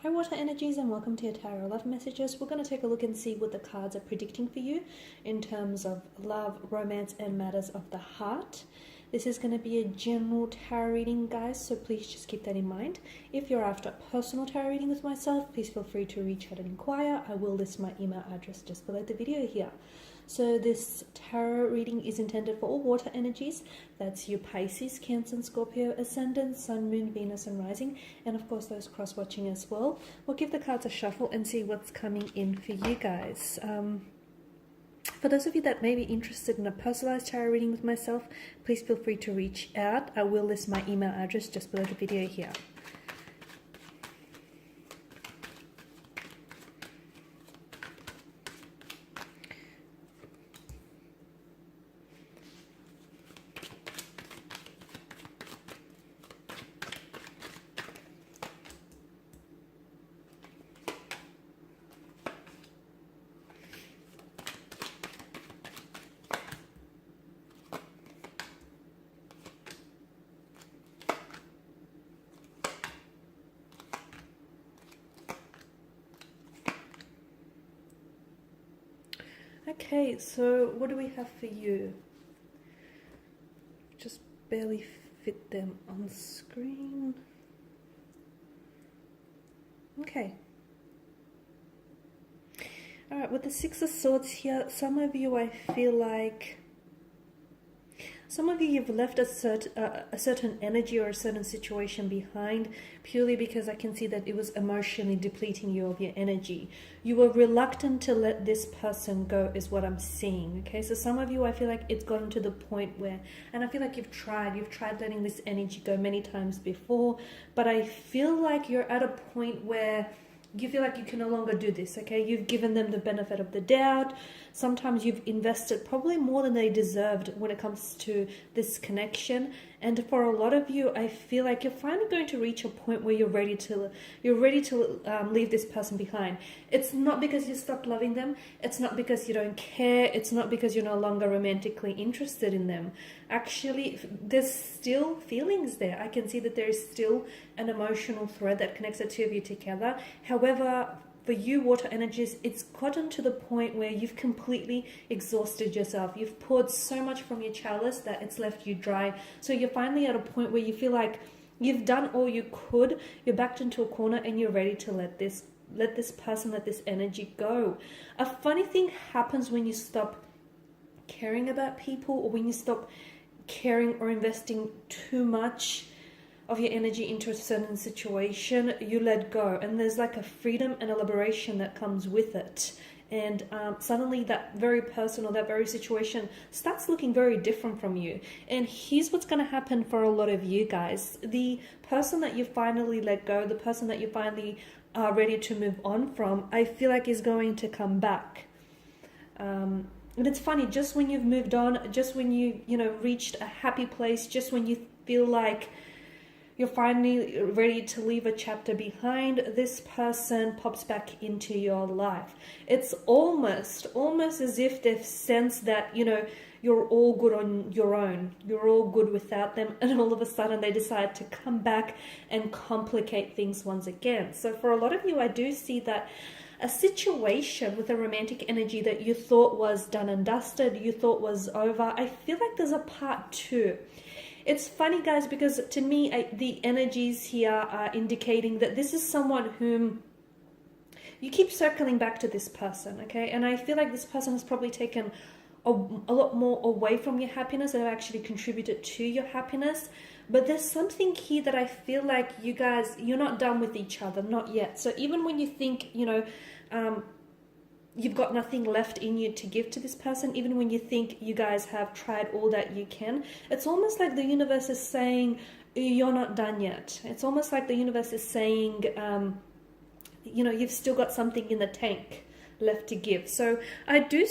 Hi water energies, and welcome to your tarot love messages. We're going to take a look and see what the cards are predicting for you in terms of love, romance and matters of the heart. This is going to be a general tarot reading, guys, so please just keep that in mind. If you're after a personal tarot reading with myself, please feel free to reach out and inquire. I will list my email address just below the video here. So this tarot reading is intended for all water energies. That's you Pisces, Cancer and Scorpio, Ascendant, Sun, Moon, Venus and Rising, and of course those cross-watching as well. We'll give the cards a shuffle and see what's coming in for you guys. For those of you that may be interested in a personalized tarot reading with myself, please feel free to reach out. I will list my email address just below the video here. Okay, so what do we have for you? Just barely fit them on screen. Okay. Alright, with the Six of Swords here, some of you, I feel like, some of you, you've left a certain energy or a certain situation behind purely because I can see that it was emotionally depleting you of your energy. You were reluctant to let this person go is what I'm seeing, okay? So some of you, I feel like it's gotten to the point where, and I feel like you've tried letting this energy go many times before, but I feel like you're at a point where you feel like you can no longer do this, okay? You've given them the benefit of the doubt. Sometimes you've invested probably more than they deserved when it comes to this connection. And for a lot of you, I feel like you're finally going to reach a point where you're ready to leave this person behind. It's not because you stopped loving them. It's not because you don't care. It's not because you're no longer romantically interested in them. Actually, there's still feelings there. I can see that there is still an emotional thread that connects the two of you together. However, for you water energies, it's gotten to the point where you've completely exhausted yourself. You've poured so much from your chalice that it's left you dry. So you're finally at a point where you feel like you've done all you could. You're backed into a corner and you're ready to let this energy go. A funny thing happens when you stop caring about people, or when you stop caring or investing too much of your energy into a certain situation. You let go, and there's like a freedom and a liberation that comes with it. And suddenly that very person or that very situation starts looking very different from you. And here's what's going to happen for a lot of you guys. The person that you finally let go, the person that you finally are ready to move on from, I feel like is going to come back. And it's funny, just when you've moved on, just when you reached a happy place, just when you feel like you're finally ready to leave a chapter behind, this person pops back into your life. It's almost as if they've sensed that, you're all good on your own. You're all good without them. And all of a sudden they decide to come back and complicate things once again. So for a lot of you, I do see that a situation with a romantic energy that you thought was done and dusted, you thought was over, I feel like there's a part two. It's funny, guys, because to me, the energies here are indicating that this is someone whom you keep circling back to this person, okay? And I feel like this person has probably taken a lot more away from your happiness and have actually contributed to your happiness. But there's something here that I feel like you guys, you're not done with each other, not yet. So even when you think, you've got nothing left in you to give to this person, even when you think you guys have tried all that you can, it's almost like the universe is saying, you're not done yet. It's almost like the universe is saying, you've still got something in the tank left to give. So I do,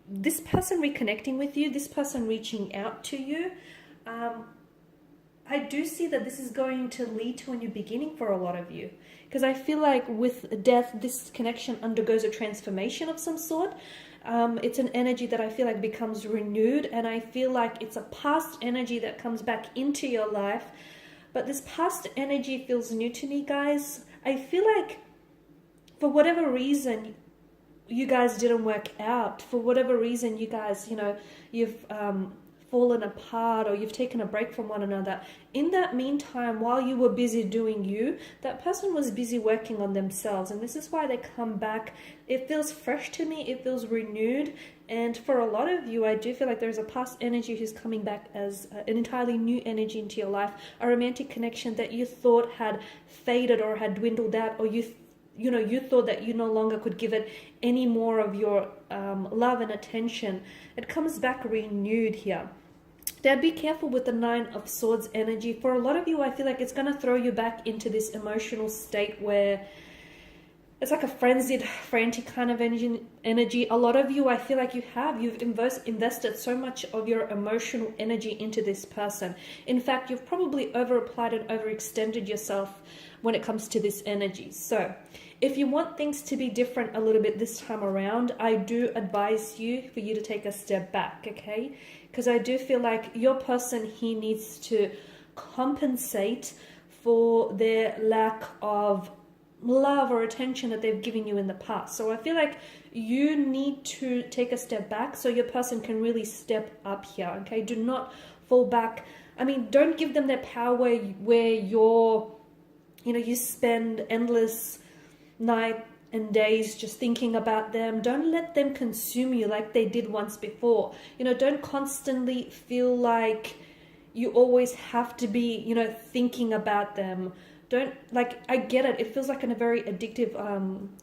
this person reconnecting with you, this person reaching out to you, I do see that this is going to lead to a new beginning for a lot of you. Because I feel like with death, this connection undergoes a transformation of some sort. It's an energy that I feel like becomes renewed, and I feel like it's a past energy that comes back into your life but this past energy feels new to me, guys. I feel like for whatever reason, you guys didn't work out. For whatever reason, you guys, you've fallen apart, or you've taken a break from one another. In that meantime, while you were busy doing you, that person was busy working on themselves, and this is why they come back. It feels fresh to me, it feels renewed, and for a lot of you, I do feel like there's a past energy who's coming back as an entirely new energy into your life, a romantic connection that you thought had faded or had dwindled out, or you thought that you no longer could give it any more of your love and attention. It comes back renewed here. Now, be careful with the Nine of Swords energy. For a lot of you, I feel like it's going to throw you back into this emotional state where it's like a frenzied, frantic kind of energy. A lot of you, I feel like you've invested so much of your emotional energy into this person. In fact, you've probably over-applied and overextended yourself when it comes to this energy. So if you want things to be different a little bit this time around, I do advise you for you to take a step back, okay? Because I do feel like your person, he needs to compensate for their lack of love or attention that they've given you in the past. So I feel like you need to take a step back so your person can really step up here, okay? Do not fall back. I mean, don't give them that power where you spend endless night and days just thinking about them. Don't let them consume you like they did once before. Don't constantly feel like you always have to be, thinking about them. I get it. It feels like a very addictive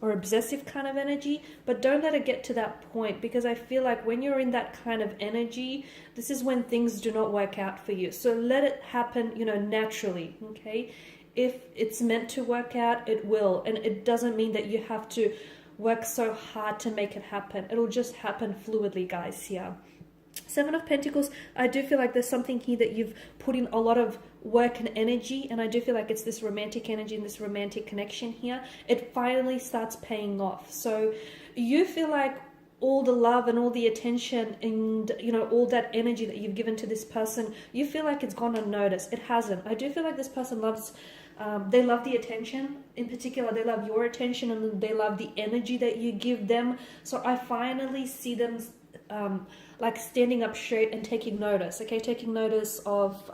or obsessive kind of energy, but don't let it get to that point, because I feel like when you're in that kind of energy, this is when things do not work out for you. So let it happen, naturally, okay? If it's meant to work out, it will. And it doesn't mean that you have to work so hard to make it happen. It'll just happen fluidly, guys, here. Seven of Pentacles, I do feel like there's something here that you've put in a lot of work and energy, and I do feel like it's this romantic energy and this romantic connection here. It finally starts paying off. So you feel like all the love and all the attention and all that energy that you've given to this person, you feel like it's gone unnoticed. It hasn't. I do feel like this person loves they love the attention. In particular, they love your attention, and they love the energy that you give them. So I finally see them like standing up straight and taking notice, okay? Taking notice of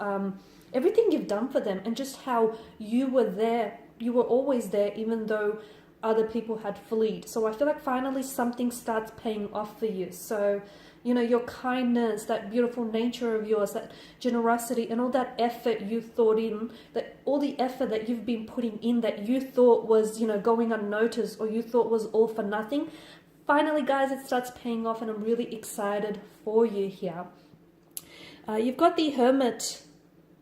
everything you've done for them, and just how you were there. You were always there, even though other people had fled. So I feel like finally something starts paying off for you. So your kindness, that beautiful nature of yours, that generosity, and all that effort you thought in, that all the effort that you've been putting in that you thought was, going unnoticed, or you thought was all for nothing. Finally, guys, it starts paying off, and I'm really excited for you here. You've got the Hermit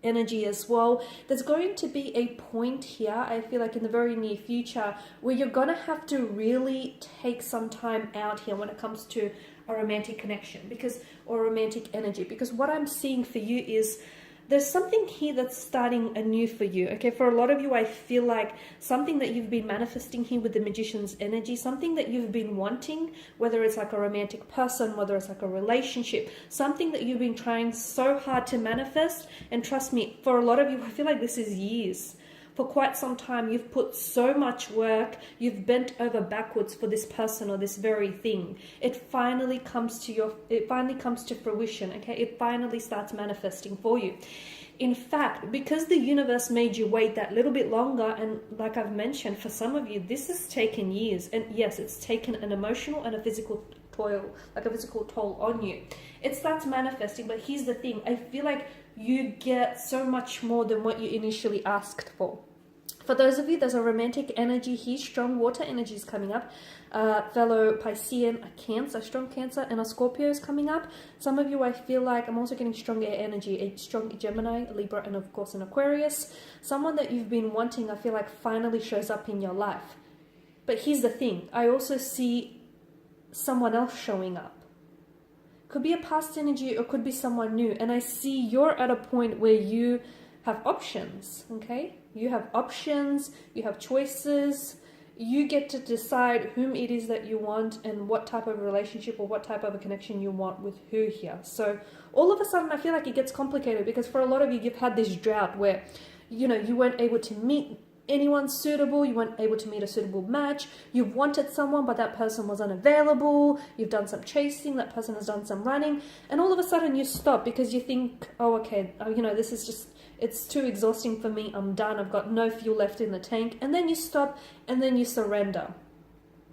energy as well. There's going to be a point here, I feel like in the very near future, where you're going to have to really take some time out here when it comes to a romantic connection, or romantic energy, because what I'm seeing for you is there's something here that's starting anew for you, okay? For a lot of you, I feel like something that you've been manifesting here with the Magician's energy, something that you've been wanting, whether it's like a romantic person, whether it's like a relationship, something that you've been trying so hard to manifest. And trust me, for a lot of you, I feel like this is years. For quite some time, you've put so much work, you've bent over backwards for this person or this very thing. It finally comes to fruition, okay? It finally starts manifesting for you. In fact, because the universe made you wait that little bit longer, and like I've mentioned, for some of you, this has taken years. And yes, it's taken an emotional and a physical toll on you. It starts manifesting, but here's the thing. I feel like you get so much more than what you initially asked for. For those of you, there's a romantic energy here. Strong water energy is coming up. Fellow Piscean, a Cancer, strong Cancer, and a Scorpio is coming up. Some of you, I feel like I'm also getting strong air energy, a strong Gemini, Libra, and of course an Aquarius. Someone that you've been wanting, I feel like finally shows up in your life. But here's the thing. I also see someone else showing up. Could be a past energy or could be someone new. And I see you're at a point where you have options, okay? You have options, you have choices. You get to decide whom it is that you want and what type of relationship or what type of a connection you want with who here. So all of a sudden, I feel like it gets complicated, because for a lot of you, you've had this drought where you weren't able to meet anyone suitable, you weren't able to meet a suitable match, you wanted someone but that person was unavailable, you've done some chasing, that person has done some running, and all of a sudden you stop because you think, oh okay, this is just, it's too exhausting for me, I'm done, I've got no fuel left in the tank, and then you stop and then you surrender.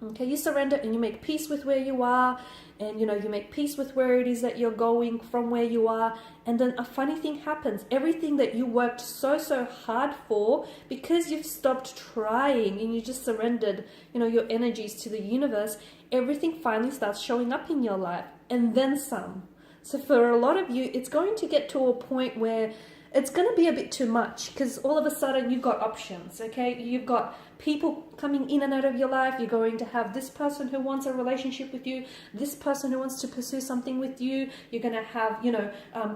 Okay, you surrender and you make peace with where you are, and you make peace with where it is that you're going from where you are, and then a funny thing happens. Everything that you worked so hard for, because you've stopped trying and you just surrendered, your energies to the universe, everything finally starts showing up in your life, and then some. So for a lot of you, it's going to get to a point where it's going to be a bit too much, because all of a sudden you've got options, okay? You've got people coming in and out of your life. You're going to have this person who wants a relationship with you, this person who wants to pursue something with you. You're going to have,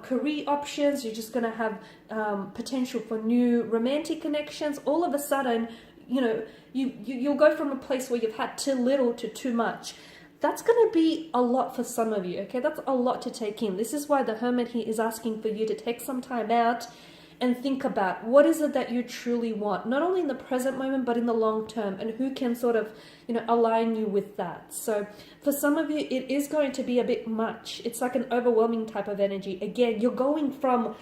career options. You're just going to have potential for new romantic connections. All of a sudden, you'll go from a place where you've had too little to too much. That's going to be a lot for some of you, okay? That's a lot to take in. This is why the Hermit here is asking for you to take some time out and think about what is it that you truly want, not only in the present moment, but in the long term, and who can sort of, align you with that. So for some of you, it is going to be a bit much. It's like an overwhelming type of energy. Again, you're going from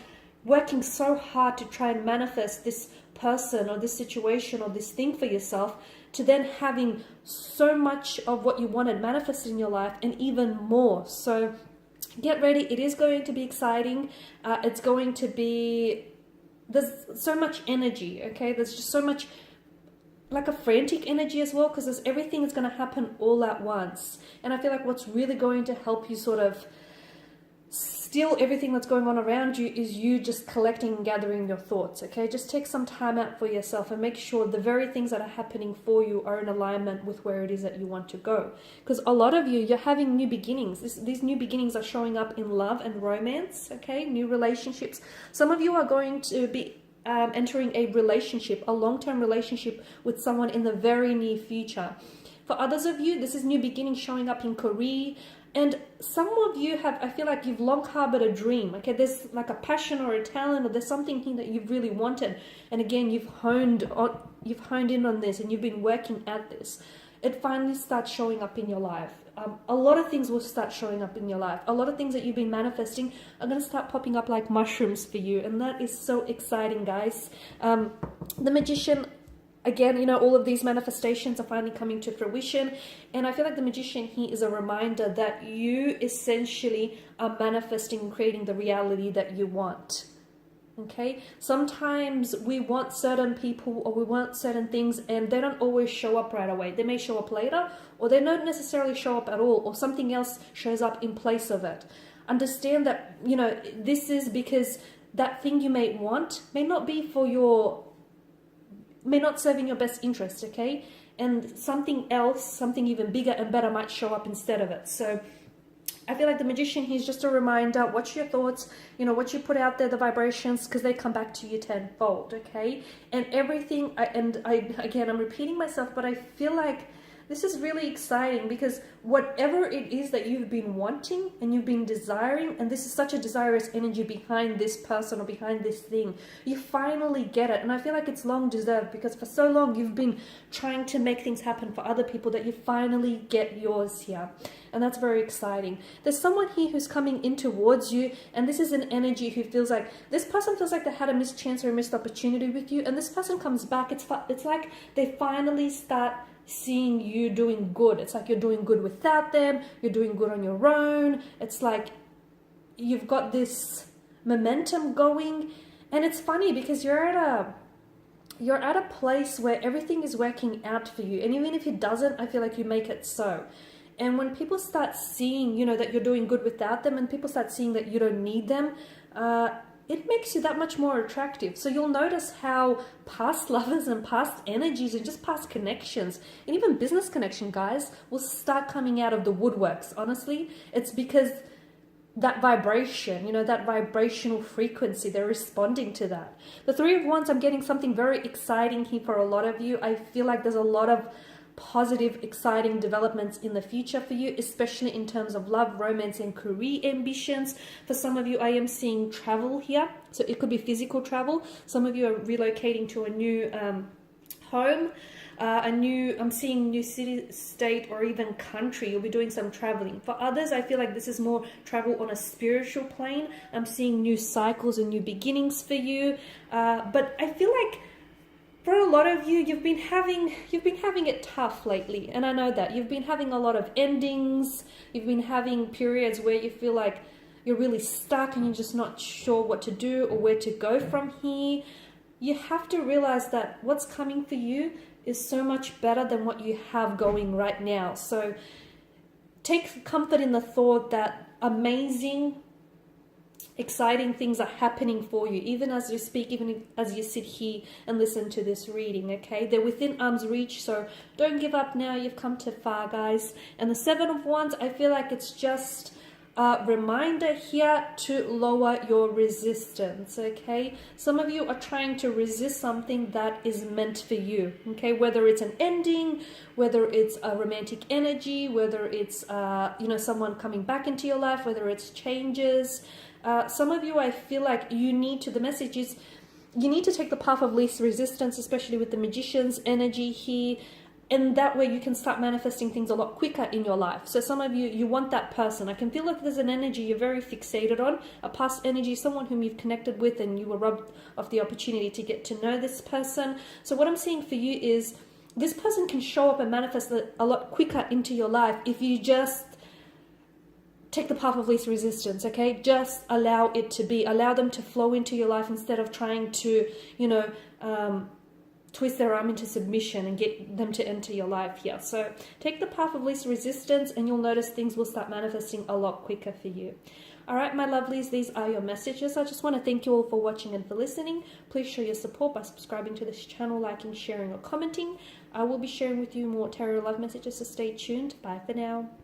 working so hard to try and manifest this person or this situation or this thing for yourself, to then having so much of what you wanted manifested in your life and even more. So get ready. It is going to be exciting. It's going to be, there's so much energy, okay? There's just so much, like a frantic energy as well, because everything is going to happen all at once. And I feel like what's really going to help you sort of still everything that's going on around you is you just collecting and gathering your thoughts, okay? Just take some time out for yourself and make sure the very things that are happening for you are in alignment with where it is that you want to go. Because a lot of you, you're having new beginnings. These new beginnings are showing up in love and romance, okay? New relationships. Some of you are going to be entering a relationship, a long-term relationship with someone in the very near future. For others of you, this is new beginnings showing up in career. And some of you have, I feel like you've long harbored a dream, okay? There's like a passion or a talent, or there's something here that you've really wanted. And again, you've honed in on this and you've been working at this. It finally starts showing up in your life. A lot of things will start showing up in your life. A lot of things that you've been manifesting are going to start popping up like mushrooms for you. And that is so exciting, guys. The Magician, again, all of these manifestations are finally coming to fruition. And I feel like the Magician here is a reminder that you essentially are manifesting and creating the reality that you want. Okay? Sometimes we want certain people or we want certain things and they don't always show up right away. They may show up later, or they don't necessarily show up at all, or something else shows up in place of it. Understand that, this is because that thing you may want may not be may not serve in your best interest, okay? And something else, something even bigger and better might show up instead of it. So I feel like the Magician here is just a reminder, watch your thoughts, what you put out there, the vibrations, because they come back to you tenfold, okay? And everything, again, I'm repeating myself, but I feel like this is really exciting, because whatever it is that you've been wanting and you've been desiring, and this is such a desirous energy behind this person or behind this thing, you finally get it. And I feel like it's long deserved, because for so long you've been trying to make things happen for other people that you finally get yours here. And that's very exciting. There's someone here who's coming in towards you, and this is an energy who feels like, this person feels like they had a missed chance or a missed opportunity with you, and this person comes back. It's like they finally start seeing you doing good. It's like you're doing good without them, you're doing good on your own. It's like you've got this momentum going, and it's funny because you're at a place where everything is working out for you, and even if it doesn't, I feel like you make it so. And when people start seeing, that you're doing good without them, and people start seeing that you don't need them, it makes you that much more attractive. So you'll notice how past lovers and past energies and just past connections and even business connection, guys, will start coming out of the woodworks. Honestly, it's because that vibration, that vibrational frequency, they're responding to that. The Three of Wands, I'm getting something very exciting here for a lot of you. I feel like there's a lot of positive, exciting developments in the future for you, especially in terms of love, romance, and career ambitions. For some of you, I am seeing travel here. So it could be physical travel. Some of you are relocating to a new home. I'm seeing new city, state, or even country. You'll be doing some traveling. For others, I feel like this is more travel on a spiritual plane. I'm seeing new cycles and new beginnings for you. But I feel like for a lot of you, you've been having it tough lately, and I know that you've been having a lot of endings. You've been having periods where you feel like you're really stuck and you're just not sure what to do or where to go from here. You have to realize that what's coming for you is so much better than what you have going right now. So take comfort in the thought that amazing, exciting things are happening for you, even as you speak, even as you sit here and listen to this reading, okay? They're within arm's reach, so don't give up now. You've come too far, guys. And the Seven of Wands, I feel like it's just a reminder here to lower your resistance, okay? Some of you are trying to resist something that is meant for you, okay? Whether it's an ending, whether it's a romantic energy, whether it's someone coming back into your life, whether it's changes. Some of you, I feel like the message is you need to take the path of least resistance, especially with the Magician's energy here. And that way you can start manifesting things a lot quicker in your life. So some of you want that person. I can feel like there's an energy you're very fixated on, a past energy, someone whom you've connected with and you were robbed of the opportunity to get to know this person. So what I'm seeing for you is this person can show up and manifest a lot quicker into your life if you just take the path of least resistance, okay? Just allow it to be. Allow them to flow into your life instead of trying to, twist their arm into submission and get them to enter your life here. So take the path of least resistance and you'll notice things will start manifesting a lot quicker for you. All right, my lovelies, these are your messages. I just want to thank you all for watching and for listening. Please show your support by subscribing to this channel, liking, sharing, or commenting. I will be sharing with you more tarot love messages, so stay tuned. Bye for now.